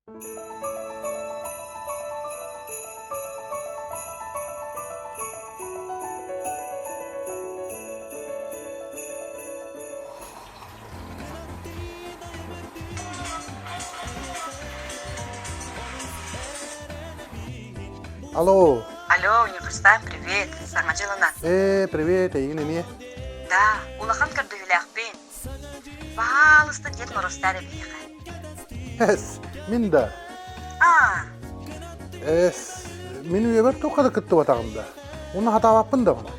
Алло. Алло, Университет, привет. Саңа жылынан. Привет, Егин эме. Да, улахан көрдүгүләкпен. Баалысты дед моростары бейхи. Мен да. Мен үйебер тоқады күтті батағымда. Оны хатабаппын да оны.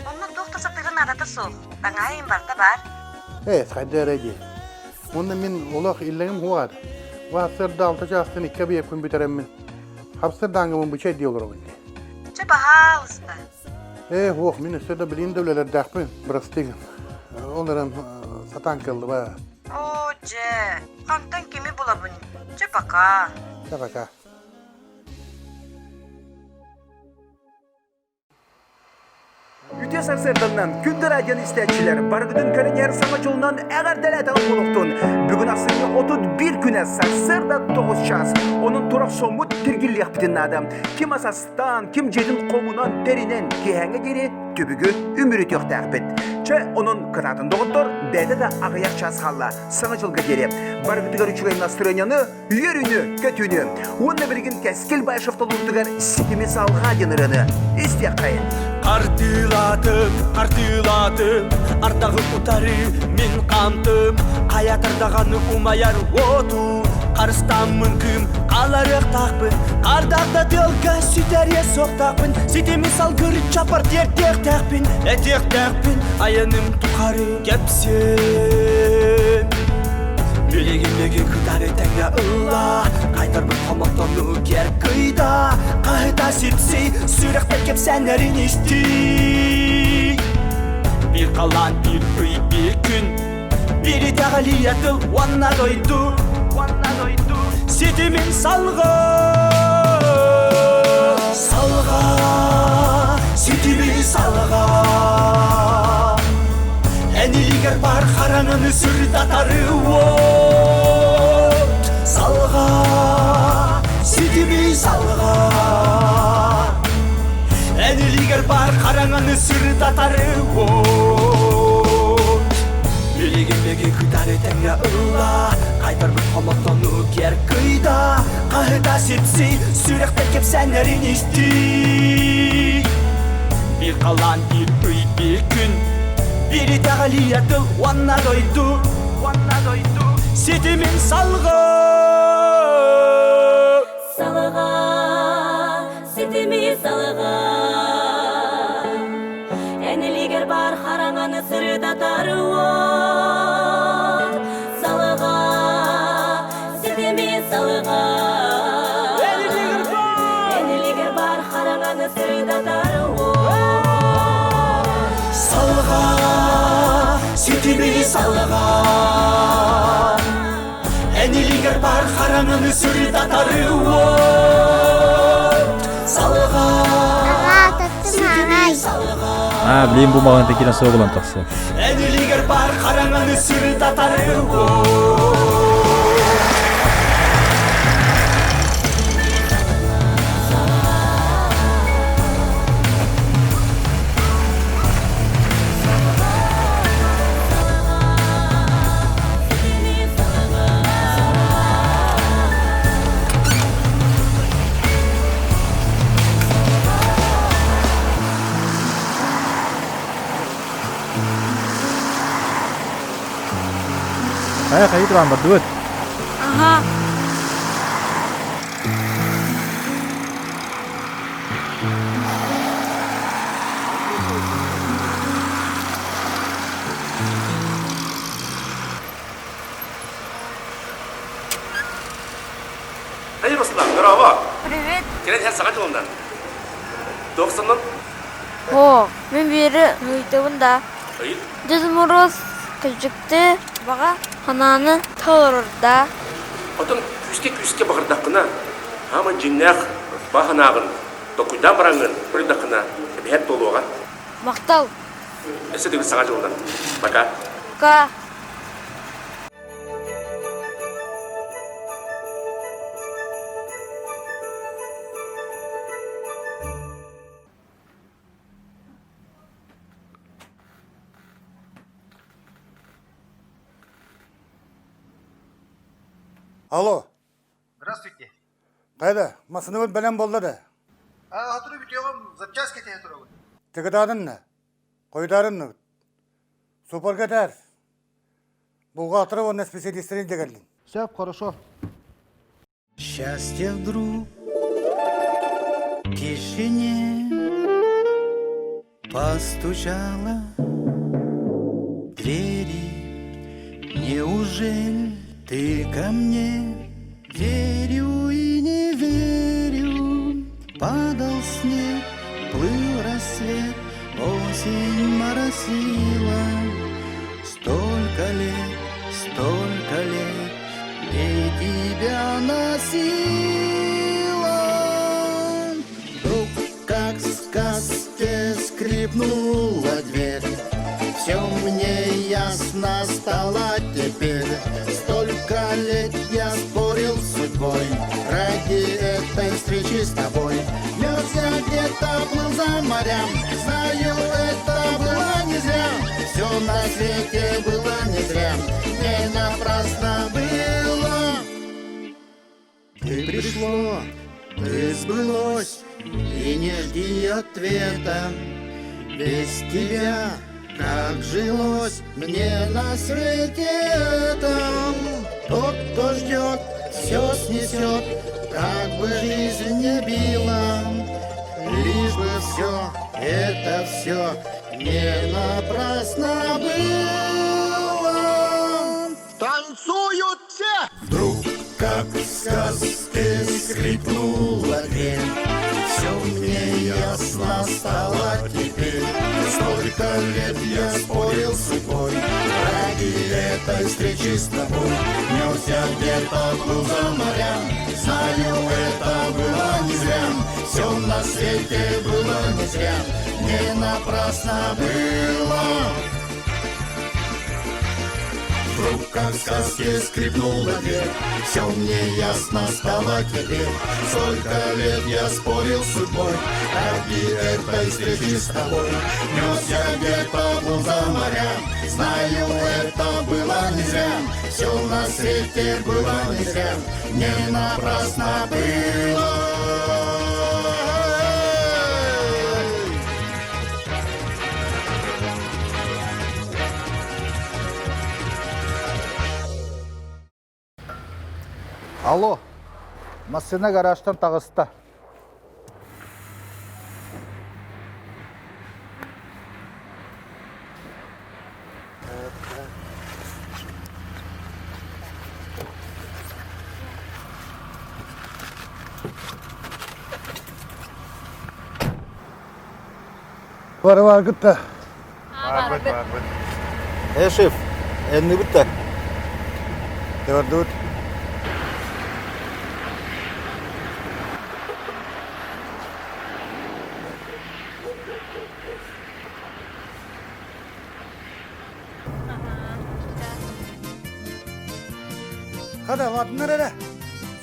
Оны доктор сатығын адаты сол. Таңайын барда бар. Қайды әрәде. Оны мен олақ иллегім хуар. Васырда 6 жастын 2 бейіп күн бітереммін. Хапсырдаңымын бұчай дей олар ойды. Че баалысты? Мен үстеді білейін дәулелер дәқпін, бірас деген. Оларым сатан кылды ба. О, же, қантан кеме болабын. Че пока. Пока. Үте сарсырдыңнан күнді радион істәтчілер барғыдың кәрінер саңа жолынан әғар дәләтіғын болуқтың. Бүгін асыңы 31 күні сарсырда 9 час. Оның тұрақ сомут тергілі бітін адам. Ким асастан, ким жедін қомынан терінен кейәңі дері түбігі үмірі төқті әқпет. Че оның кытатын доғыттыр, бәді да ағаяқ час қалла саңа жылға дері. Барғыдығар үшігай настроенияны, үйеріні, көтіні. Оны білген кәскел байшыфталуғытығар сетеме салға деніріні. Істек қайын. Артылатым, артағы ұтары мен қамтым. Қаятырдағаны ұмаяр оту. Қарыстан мүмкім, қаларық тақпын. Ардақта делға сүтәре соқтақпын. Сетеме салғыр чапар тек тақпын. Тек тақпын, аяным тұқары кепсен. Білеген күтәрі тәңе ұлла. Қайтарбын қомақтану кер қыйда. Қайта сетсей, сүріқті кеп сәнәрін есті. Bir kalan bir gün. Biri tağliyatıl vanna doydu. Setimin salga. Setimin salga. Eniliger var karanını sırdatarı ot. Salga. Setimin salga. Eniliger var karanını sırdatarı ot. Білеген күтәрі тәңе ұлла. Қайтарбын қомақтану кер қыйда. Қайта сетсей, сүріқті кеп сәнәрін есті. Bir kalan bir gün. Biri tağliyatыл vanna doydu. Setimin salga. Setimin salga. Eniliger бар қараңаны сырдаtarı ot. Salga, setimin salga. Eniliger бар қараңаны сырдаtarı ot. Salga, setimin salga. Eniliger бар қараңаны сырдаtarı ot. Salga, setimin salga. Білейін бұл маған текелен соғы болан тақсы. Әнілігер бар қараңаны сырдатары Қайы тұрған бір дүгіт. Ага. Hey Ruslan, merhaba. Привет. Gelen her saat ondan. 90'dan. Мен бері өйтігінде. Дед мороз күлжікті баға қананы талырда. Отын küske бағырдаққына. Хамын жиннақ бағанағын. Докуйдан бараңын бірдаққына. Бәйт толуға. Мақтал. Әсі дегіл саңа жолдан. Пока. Алло, Здравствуйте. қайда? Масыны бәлем болды да. Hatırı bitiyorum. Запчасти те hatırı. Тігідадын на? Қойдарын Супер кетер. Бұға атырып онна специалистерін дегелдin. Все, хорошо. Счастье вдруг в тишине постучало в двери. Неужели ты ко мне? Верю и не верю. Падал снег, плыл рассвет, осень моросила. Столько лет и тебя носила. Вдруг, как в сказке, скрипнула дверь. Все мне ясно стало теперь. Столько лет я спорил с судьбой ради этой встречи с тобой. Мерз я где-то плыл за морям. Знаю, это было не зря. Все на свете было не зря. Не напрасно было. Ты пришло, ты сбылось, и не жди ответа. Без тебя как жилось мне на свете этом. Тот, кто ждет, все снесет, как бы жизнь не била. Лишь бы все, это все не напрасно было. Танцуют все! Вдруг, как в сказке, скрипнула дверь. Все мне ясно стало теперь. Столько лет я спорил с судьбой ради этой встречи с тобой. Несся где-то плыл за моря. Знаю, это было не зря. Все на свете было не зря. Не напрасно было. Вдруг, как в сказке, скрипнула дверь. Все мне ясно стало теперь. Сколько лет я спорил с судьбой ради этой встречи с тобой. Несся где-то плыл за моря. Знаю, это было не зря. Все на свете было не зря. Не напрасно было. Алло. Машина гараждан тағыста. Var gıtta. Шеф, не бітті. Gördük. Hadi vatın nerede?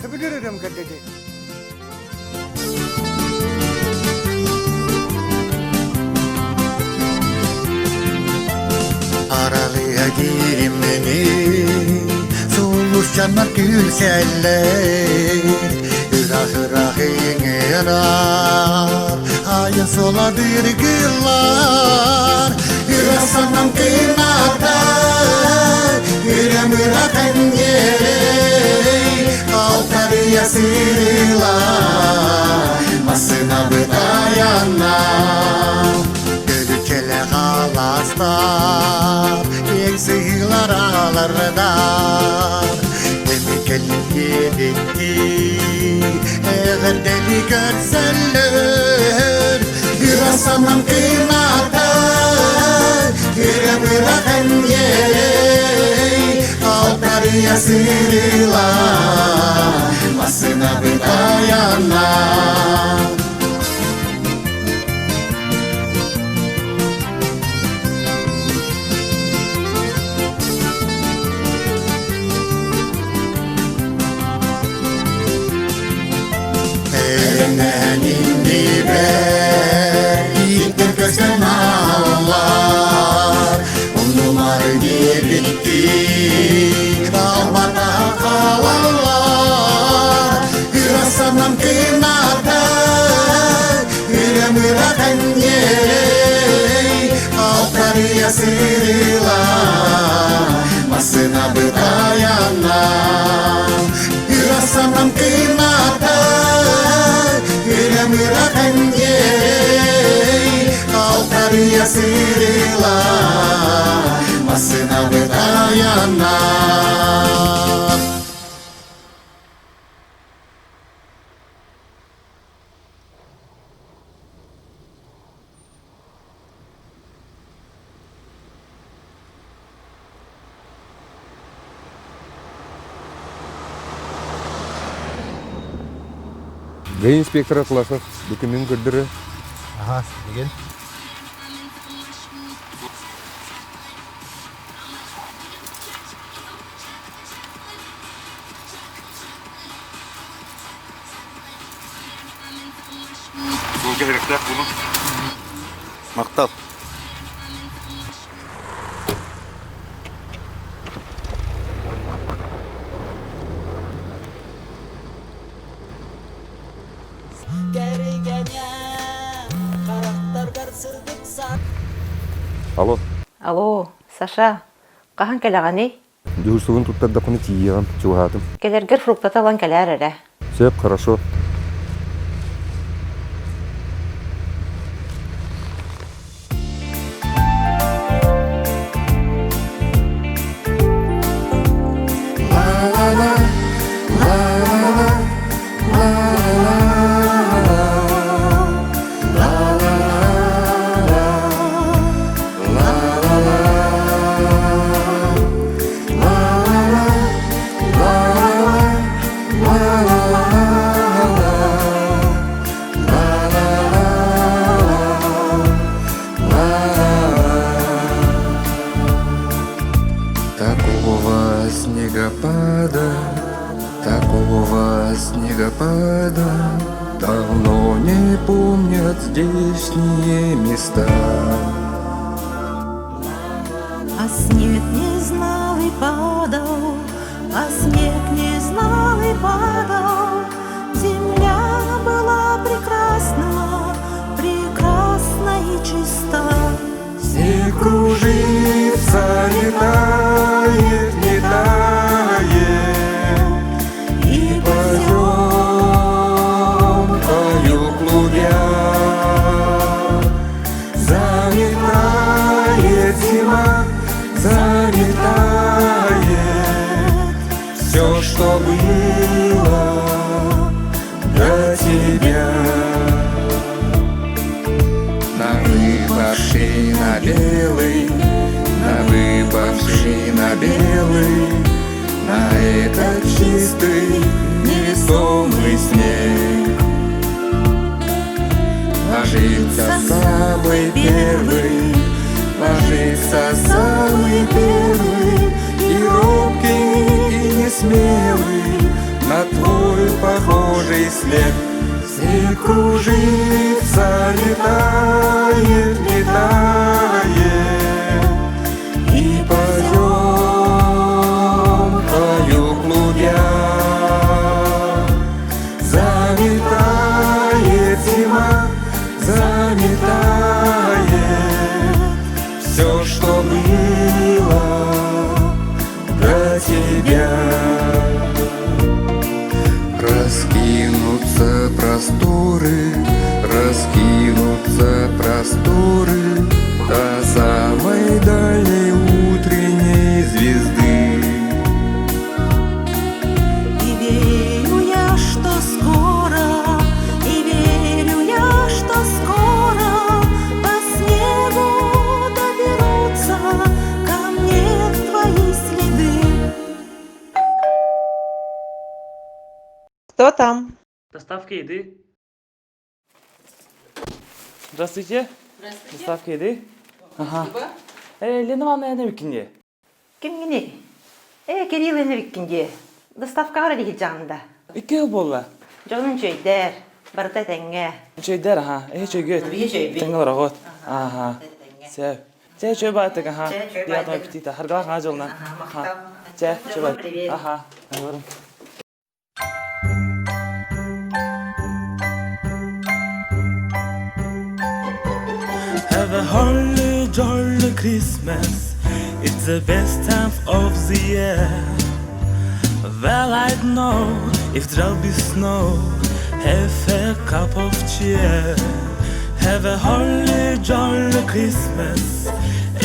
Sıbılırım kaddedi. Aralığa girmeni Sulur canlar gülseller Hıra iğneler Ayın soladır güllar Hıra sanam kınada Hıra tenyere Altarıya sığırlar Masına bıdayana Gölükele halaslar Eksihlar ağlarlar Demek elin yedetti Eğer deli görseller Hıra sanam kınada Hıra bırakın yere Altarıya sığırlar Masına bıdayanlar Elinden indi be Gittim gözden ağlar Umdum arı gitti Bağmada kalanlar сырила, масына бытаяна. Ирасанам кыната, ирямыра кандей, алтария сырила, масына бытаяна. Gai инспектора Клашов, документ көрдірі. Ага, деген. Мақтал. Алло, Алло, Саша, кахан келаганы? дюрсугун туттардакуны тиегам, чугатым. Келергер фруктата лан келер эре. Сеп, хорошо. Такого снегопада давно не помнят здешние места. А снег не знал и падал, а снег не знал и падал. Земля была прекрасна, прекрасна и чиста. Снег кружится, летает, летает, и поземкою клубя заметает зима, заметает все, что было до тебя. На выпавший на белый, на выпавший на белый, на этот чистый невесомый снег ложится самый первый, ложится самый первый, и робкий, и несмелый на твой похожий след. Снег кружится, летает, летает, и поземкою клубя заметает зима, заметает все, что было до тебя. Раскинутся просторы, раскинутся просторы до самой дальней утренней звезды. И верю я, что скоро, и верю я, что скоро по снегу доберутся ко мне твои следы. Кто там? Доставка еды. Здравствуйте. Здравствуйте. Доставка еды. Ага. Лена Ивановна, я викинге. Ким гини? Кирилл Энериккинге. Доставка var idi жанында. 2 yıl болла. Жонун чөйдер, барта теңге. Чөйдер, ага. Чөйгөт. Теңгел рагот. Ага. Сәп. Чөй чөй байтык, ага. Приятного аппетита. Харгала қана жолна. Чөй чөй байт. Ага. Говорим. Have a holly jolly Christmas. It's the best time of the year. Well, I know if there'll be snow, have a cup of cheer. Have a holly jolly Christmas.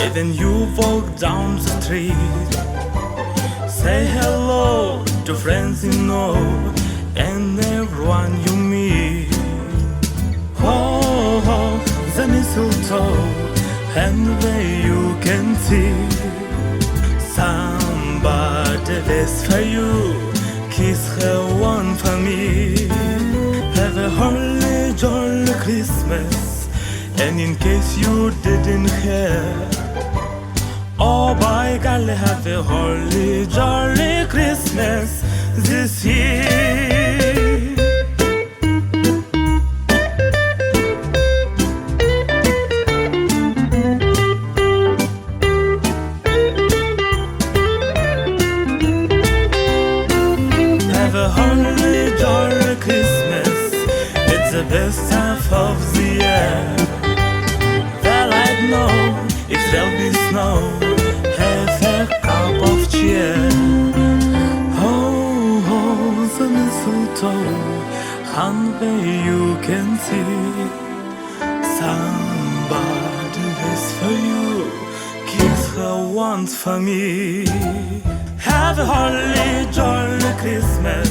Even you walk down the street, say hello to friends you know and everyone you meet. Oh, oh, the mistletoe, and there you can see somebody waits for you, kiss her one for me. Have a holly jolly Christmas, and in case you didn't hear, oh by golly, have a holly jolly Christmas this year. Have a holly jolly Christmas, it's the best time of the year. Well, I know if there'll be snow, have a cup of cheer. Oh, oh, the mistletoe, and where you can see somebody waits for you, kiss her once for me. Have a holly jolly Christmas,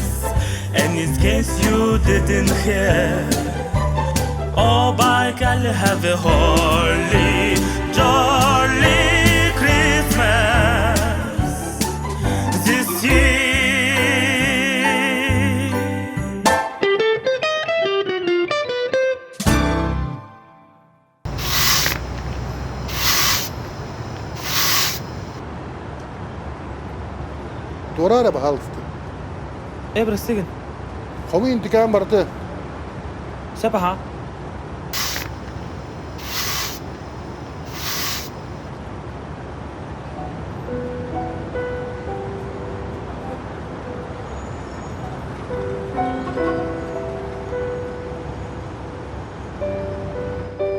and in case you didn't hear, oh by golly, have a holly jolly Christmas this year. Dora araba halstı. Ebrestigen, Kamu intikam vardı. Sepaha.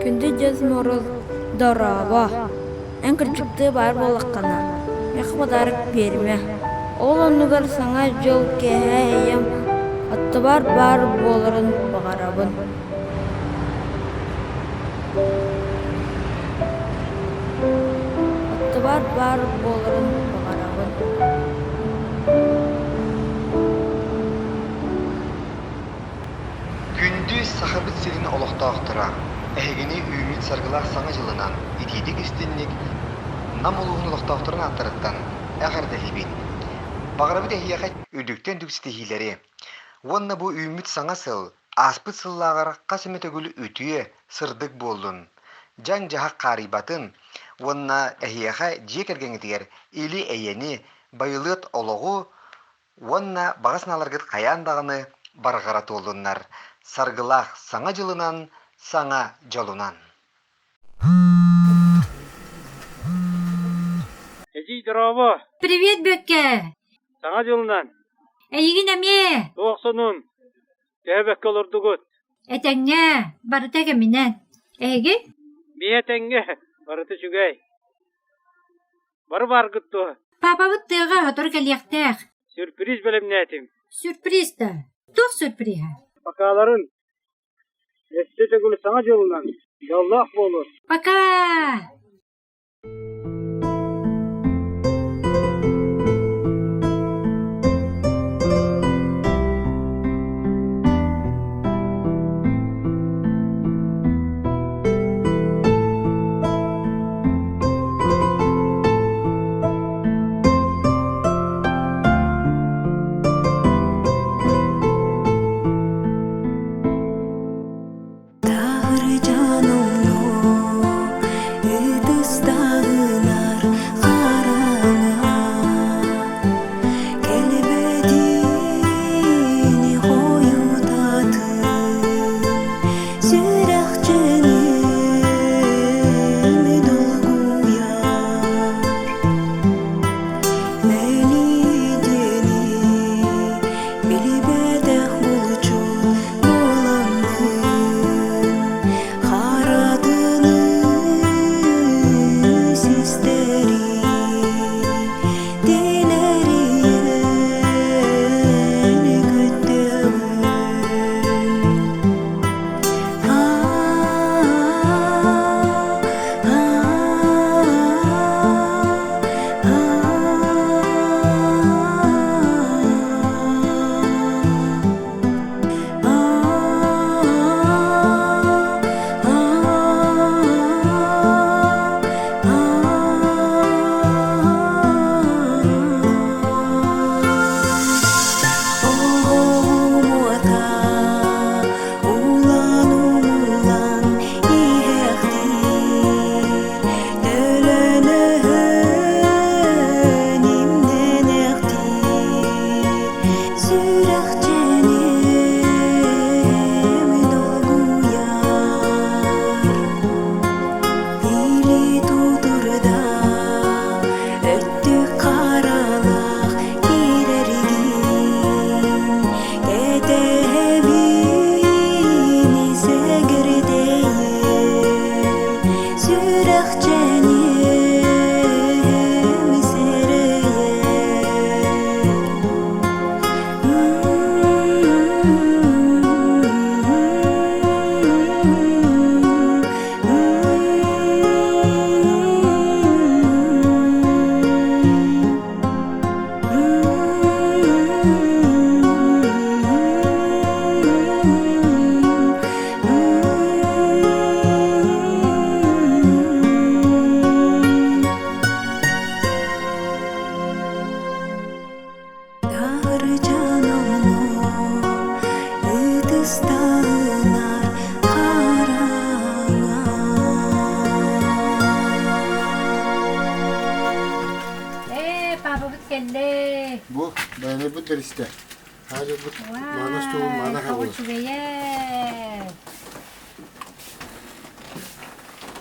Күнде жаз мороз дораба. En küçüktü бар болаққана. Мехбадарык берме. Ол онугар саңа жол кеһейем. Атты бар болырын бағарабын. Атты бар болырын бағарабын. Күндүз сахабыт сирини олоқтақтыра. Әйгені үміт сарғылақ саңа жылынан, итидік істінник, нам олуғын олоқтақтырын аттырыттан, әғарды хибин. Бағарабы дәхияға өдіктен дүкстихилері. Онна бұ үміт саңа сыл, аспыт сыллағар қасымет өгілі өтүйе сырдық болдun. Жан жағақ қарибатын, онна әхияға жекергенетігер или әйені байылыт олығы, онна бағасыналарғыт қаяндағыны барғарат олдуннар. Сарғылақ саңа жылынан, саңа жолунан. Эжи дорого. Привет, Бекке. Саңа жолунан. Эйгин эме. Тоқсонун. Төбекке олордугут. Этеңне, барытеге минен. Эйги? Биетеңге, барыты чүгей. Бары баргытту. Папа бұттыға отыр кәлияқтақ. Сюрприз білім нәтім. Сюрприз да. Тоқ сюрприза. Бакаларын. Эсте тегілі саңа жолунан. Яллах болыр. Пока. Canım, ıtыстағы Кристе. Hadi bu mana stoğu mana hava.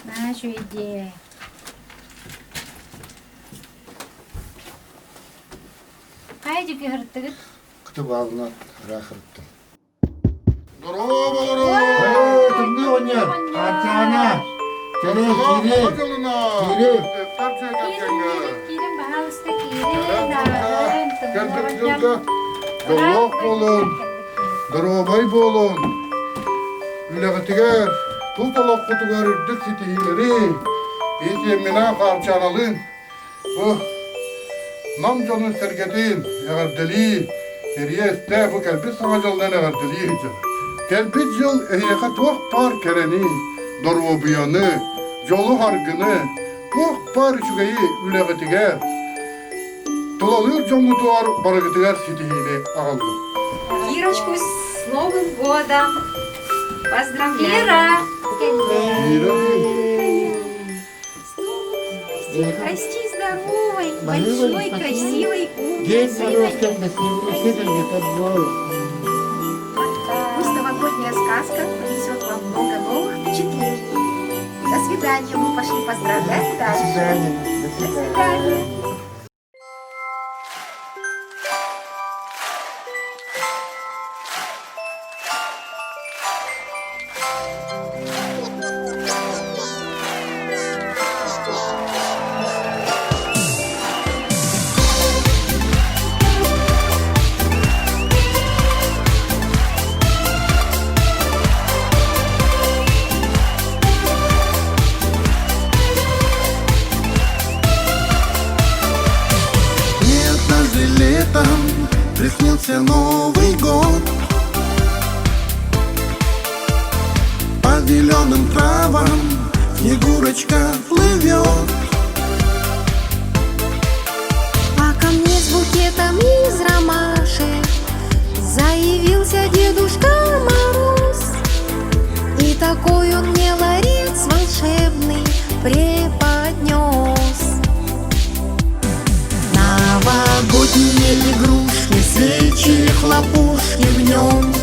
Нашу идею. Кайда кырттыгыт? Kutup alına rahırttı. Kimdi oynuyor? Açana. Kere kiri. Kiri. Kirim bahalısta kirim dağın. Geldik yolda. Yolluk olun. Durobay bolun. Ülagetiger. Tutulak kutugar dik sitihileri. Etemina karçanalın. Bu namcanın sergetin. Eğer deli. Eriye iste bu kelbis sağacaldan eğer deli hicam. Kelbis yıl ehyekat vak par kereni. Dorobiyanı. Yolu hargını. Vak par şügeyi ülagetiger. Туlalıyor canlı duvar baraketiler sitihiyle ağıldı. Кирочку с Новым годом! Поздравляю! Расти здоровой, большой, красивой, умной, Пусть новогодняя сказка принесет вам много новых впечатлений. До свидания, мы пошли поздравлять дальше. До свидания. Приснился Новый год. По зеленым травам Снегурочка плывет. А ко мне с букетом из ромашек заявился Дедушка Мороз. И такой он мне ларец волшебный преподнес. Новогодние игрушки, свечи, хлопушки в нем.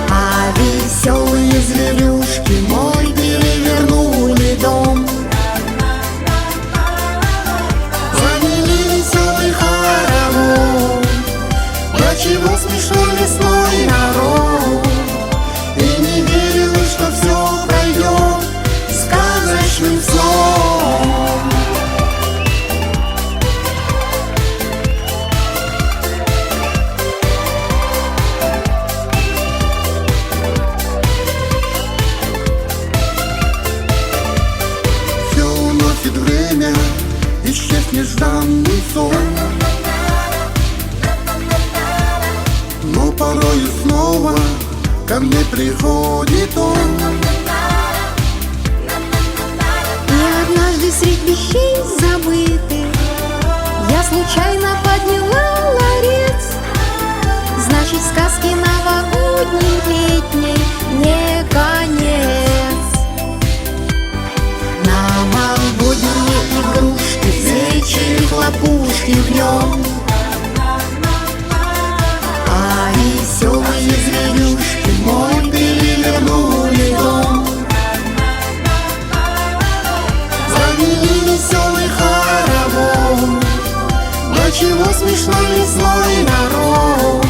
А веселые зверюшки мой перевернули дом. Завели веселый хоровод. До чего смешной лесной народ. И не верилось, что все пройдет сказочным сном. Исчез нежданный сон. Но порою снова ко мне приходит он. И однажды средь вещей забытых я случайно подняла ларец. Значит, сказки новогодней летней не конец. Новогодние игрушки, свечи, хлопушки в нем. А веселые зверюшки мой перевернули дом. Завели веселый хоровод. До чего смешной лесной народ.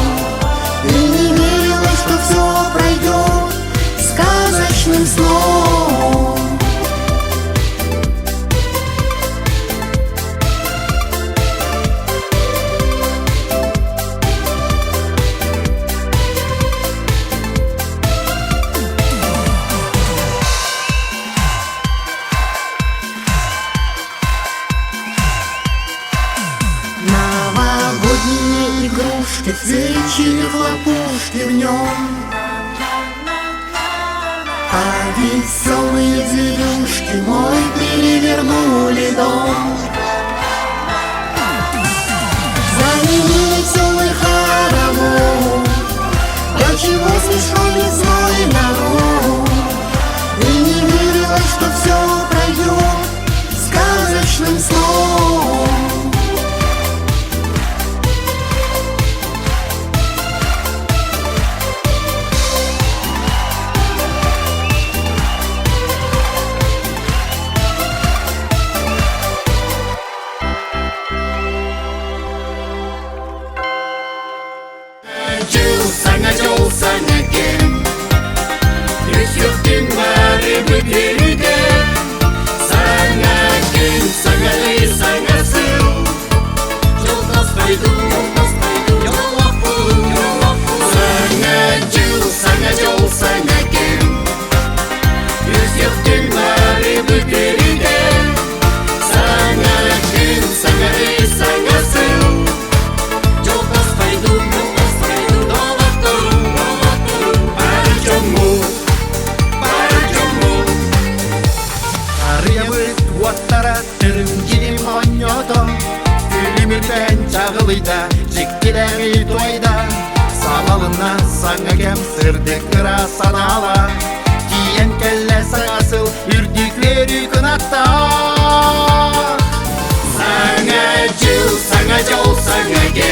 И не верилось, что все пройдет сказочным сном. Игрушки, свечи, хлопушки в нем. А веселые зверюшки мой перевернули дом. Завели веселый хоровод. До чего смешной лесной народ. И не верилось, что все пройдет сказочным сном. саңа жол, саңа кем. Үсюктің бары бүтерде, саңа кем, саңа үй, саңа сыл. Жолдаспайды, жолақ бұл. Саңа жол, саңа кем. Үсюктің бары бүтерде, саңа кем, саңа үй, саңа сыл. Жолдаспайды, жолақ бұл. Бары жому, бары жому. Арыябыт уаттара түрім жидим оньото. Күлімірден чағылыйда, жіктіләңі тойда. Салалына саңа кем сырды кыра санала. Киен кәлі саңасыл үрдіклері күнатта. Саңа жыл, саңа жол, саңа кем.